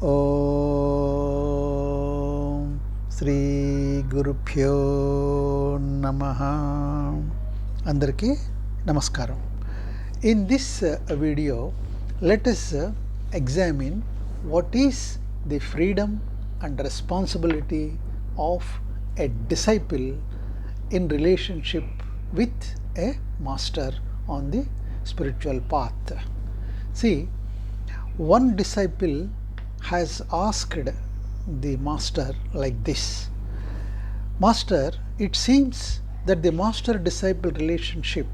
ఓం శ్రీ గురుభ్యో నమః. అందరికీ నమస్కారం. In this video, let us examine what is the freedom and responsibility of a disciple in relationship with a master on the spiritual path. See, one disciple has asked the master like this: Master, it seems that the master disciple relationship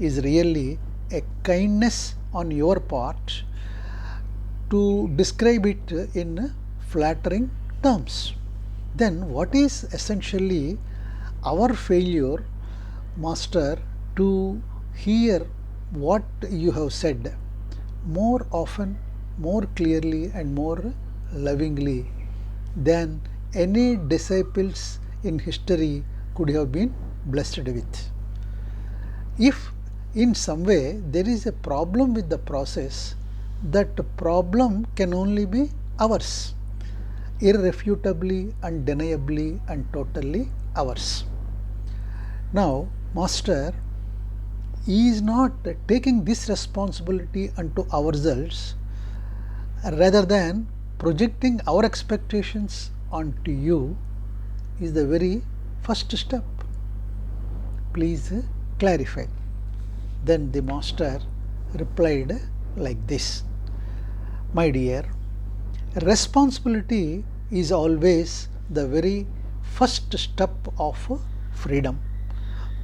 is really a kindness on your part to describe it in flattering terms. Then what is essentially our failure, master, to hear what you have said more often, more clearly and more lovingly than any disciples in history could have been blessed with. If in some way there is a problem with the process, that problem can only be ours, irrefutably, undeniably and totally ours. Now, master is not taking this responsibility unto ourselves, rather than projecting our expectations onto you is the very first step. Please clarify. Then the master replied like this: My dear, responsibility is always the very first step of freedom.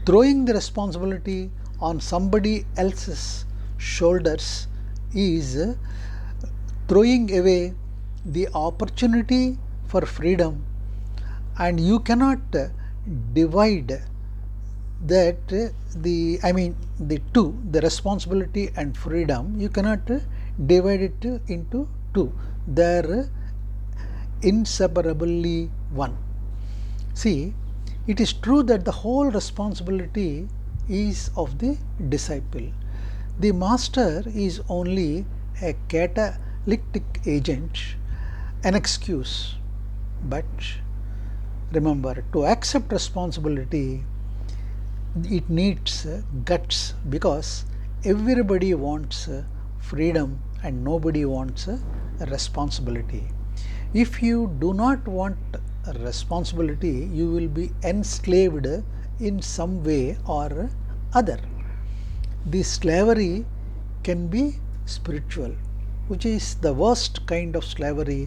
Throwing the responsibility on somebody else's shoulders is throwing away the opportunity for freedom, and you cannot divide that the two, the responsibility and freedom, you cannot divide it into two. They are inseparably one. See, it is true that the whole responsibility is of the disciple. The master is only a catalytic agent, an excuse. But remember, to accept responsibility, it needs guts, because everybody wants freedom and nobody wants responsibility. If you do not want responsibility, you will be enslaved in some way or other. The slavery can be spiritual, which is the worst kind of slavery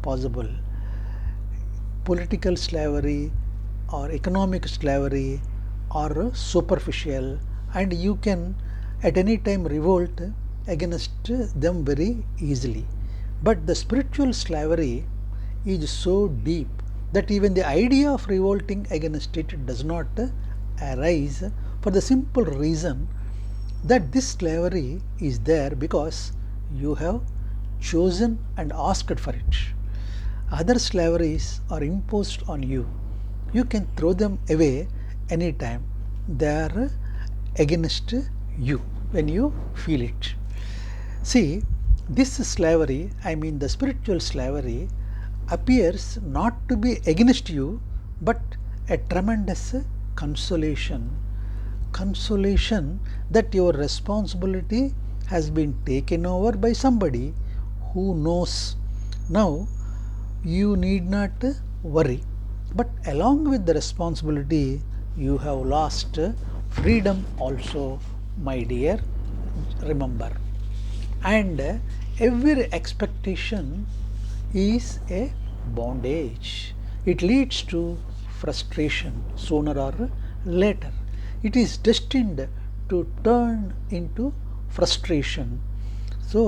possible. Political slavery or economic slavery are superficial, and you can at any time revolt against them very easily. But the spiritual slavery is so deep that even the idea of revolting against it does not arise, for the simple reason that this slavery is there because you have chosen and asked for it. Other slaveries are imposed on you. You can throw them away anytime. They are against you when you feel it. See, this slavery, the spiritual slavery, appears not to be against you, but a tremendous consolation. Consolation that your responsibility has been taken over by somebody who knows. Now, you need not worry. But along with the responsibility, you have lost freedom also, my dear. Remember. And every expectation is a bondage. It leads to frustration sooner or later. It is destined to turn into frustration. So,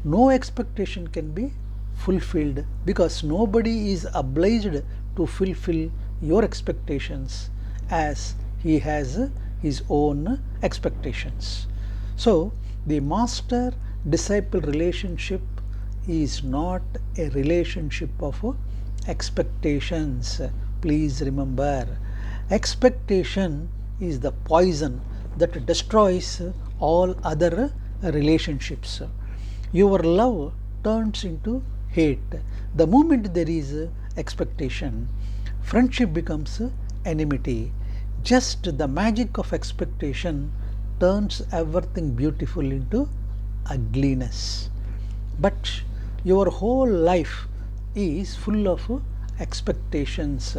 no expectation can be fulfilled, because nobody is obliged to fulfill your expectations as he has his own expectations. So, the master disciple relationship is not a relationship of expectations. Please remember, expectation is the poison that destroys all other relationships. Your love turns into hate. The moment there is expectation, friendship becomes enmity. Just the magic of expectation turns everything beautiful into ugliness. But your whole life is full of expectations.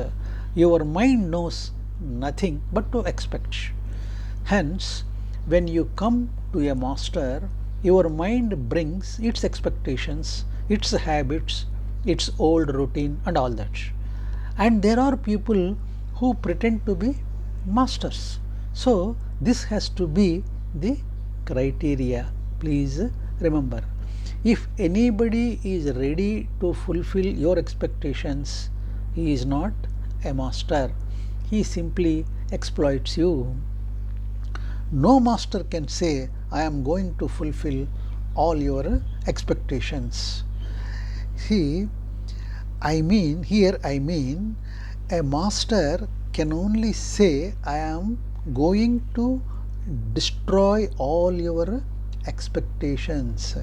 Your mind knows nothing but to expect. Hence, when you come to a master, your mind brings its expectations, its habits, its old routine, and all that. And there are people who pretend to be masters. So, this has to be the criteria. Please remember, if anybody is ready to fulfill your expectations, he is not a master, he simply exploits you. No master can say, I am going to fulfill all your expectations. See, I mean, a master can only say, I am going to destroy all your expectations.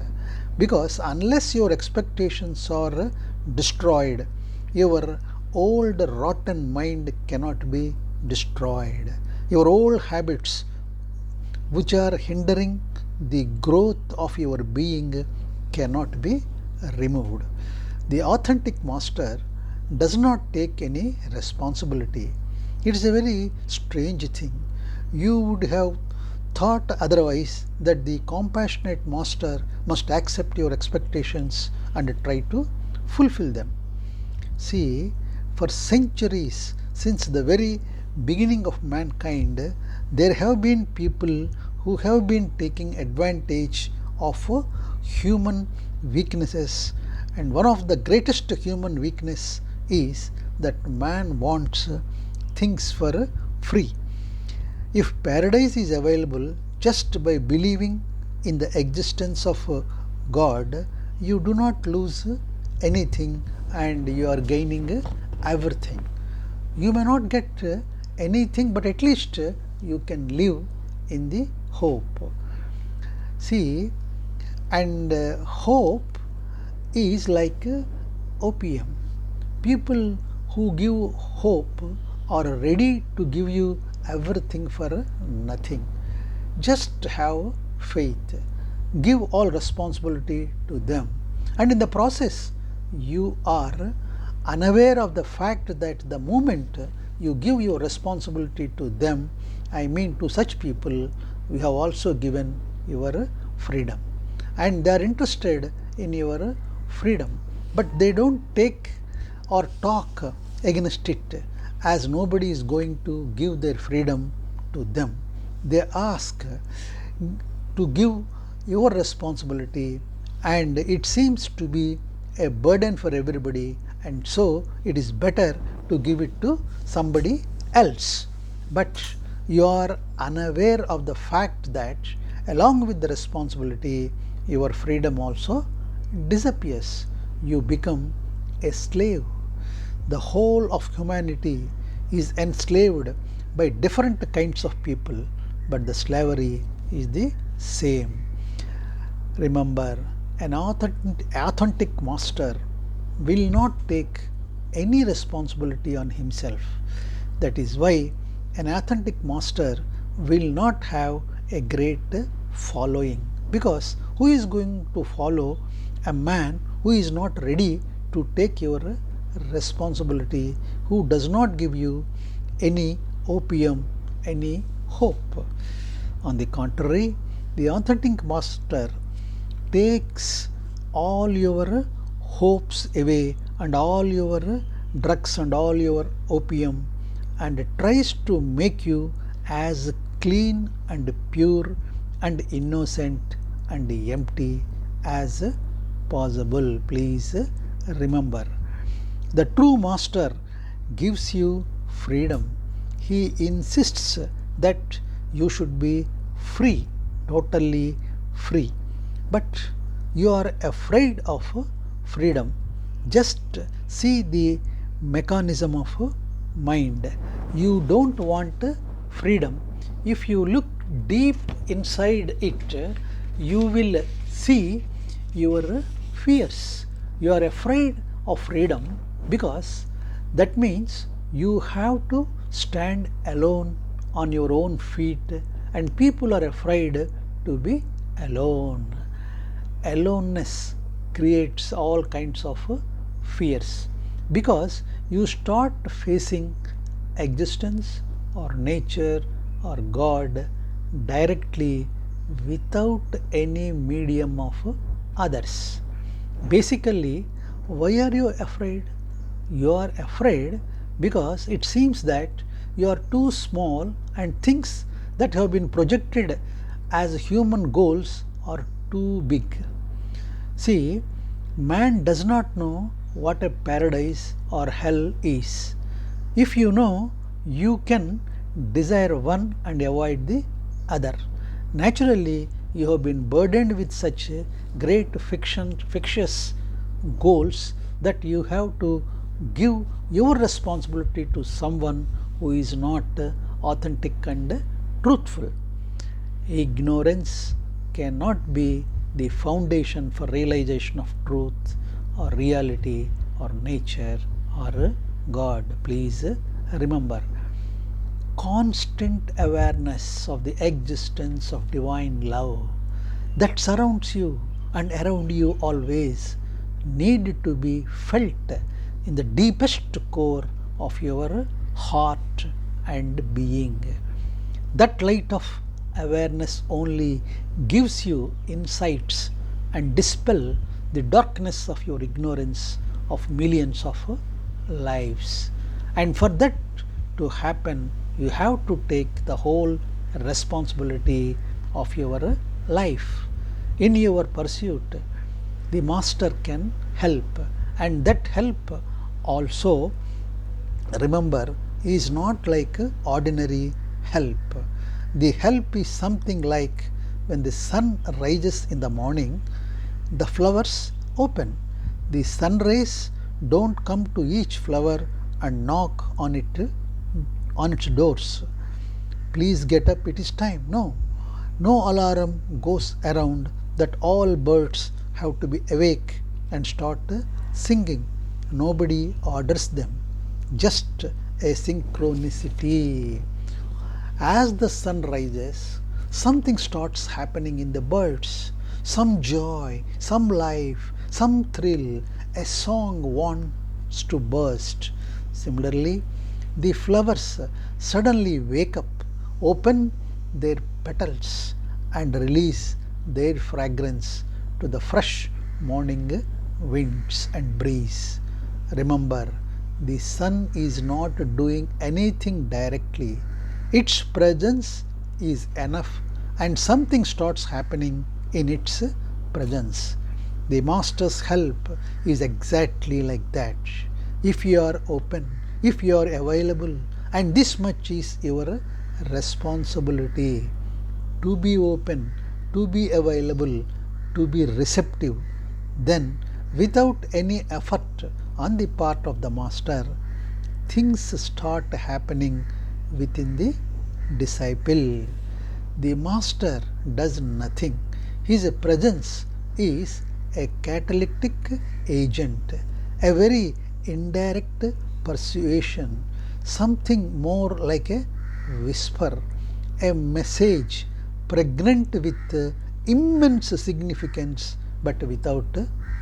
Because unless your expectations are destroyed, your old rotten mind cannot be destroyed. Your old habits, which are hindering the growth of your being, cannot be removed. The authentic master does not take any responsibility. It is a very strange thing. You would have thought otherwise, that the compassionate master must accept your expectations and try to fulfill them. See, for centuries, since the very beginning of mankind, there have been people who have been taking advantage of human weaknesses, and one of the greatest human weakness is that man wants things for free. If paradise is available just by believing in the existence of God, you do not lose anything and you are gaining everything. You may not get anything, but at least you can live in the hope. See, and hope is like opium. People who give hope are ready to give you everything for nothing. Just have faith. Give all responsibility to them. And in the process, you are unaware of the fact that the moment you give your responsibility to them, I mean to such people, you have also given your freedom. And they are interested in your freedom, but they don't take or talk against it, as nobody is going to give their freedom to them. They ask to give your responsibility, and it seems to be a burden for everybody, and so it is better to give it to somebody else. But you are unaware of the fact that along with the responsibility, your freedom also disappears. You become a slave. The whole of humanity is enslaved by different kinds of people, but the slavery is the same. Remember, an authentic master will not take any responsibility on himself. That is why an authentic master will not have a great following, because who is going to follow a man who is not ready to take your responsibility, who does not give you any opium, any hope? On the contrary, the authentic master takes all your hopes away and all your drugs and all your opium, and tries to make you as clean and pure and innocent and empty as possible. Please remember, the true master gives you freedom. He insists that you should be free, totally free. But you are afraid of freedom. Just see the mechanism of mind. You don't want freedom. If you look deep inside it, you will see your fears, You are afraid of freedom because that means you have to stand alone on your own feet, and people are afraid to be alone. Aloneness creates all kinds of fears because you start facing existence or nature or God directly without any medium of others. Basically, why are you afraid? You are afraid because it seems that you are too small and things that have been projected as human goals are too big. See, man does not know what a paradise or hell is. If you know, you can desire one and avoid the other. Naturally, you have been burdened with such great fictitious goals that you have to give your responsibility to someone who is not authentic and truthful. Ignorance cannot be the foundation for realization of truth or reality or nature or God. Please remember, constant awareness of the existence of divine love that surrounds you and around you always need to be felt in the deepest core of your heart and being. That light of awareness only gives you insights and dispel the darkness of your ignorance of millions of lives. And for that to happen, you have to take the whole responsibility of your life. In your pursuit, the master can help, and that help also, remember, is not like ordinary help. The help is something like when the sun rises in the morning, the flowers open. The sun rays don't come to each flower and knock on its doors. Please get up, it is time. No. No alarm goes around that all birds have to be awake and start singing. Nobody orders them. Just a synchronicity. As the sun rises, something starts happening in the birds. Some joy, some life, some thrill, a song wants to burst. Similarly, the flowers suddenly wake up, open their petals, and release their fragrance to the fresh morning winds and breeze. Remember, the sun is not doing anything directly. Its presence is enough, and something starts happening in its presence. The master's help is exactly like that. If you are open, if you are available, and this much is your responsibility to be open, to be available, to be receptive, then without any effort on the part of the master, things start happening within the disciple. The master does nothing. His presence is a catalytic agent, a very indirect persuasion, something more like a whisper, a message pregnant with immense significance but without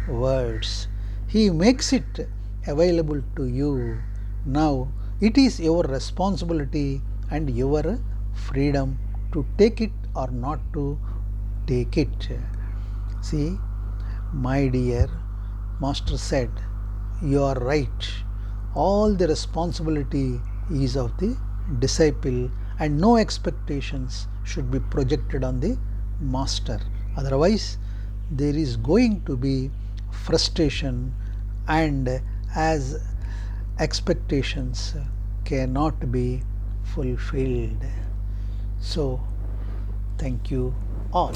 words. He makes it available to you. Now it is your responsibility and your freedom to take it or not to take it. See, my dear, Master said, you are right. All the responsibility is of the disciple, and no expectations should be projected on the master. Otherwise, there is going to be frustration, and as expectations cannot be fulfilled. So, thank you all.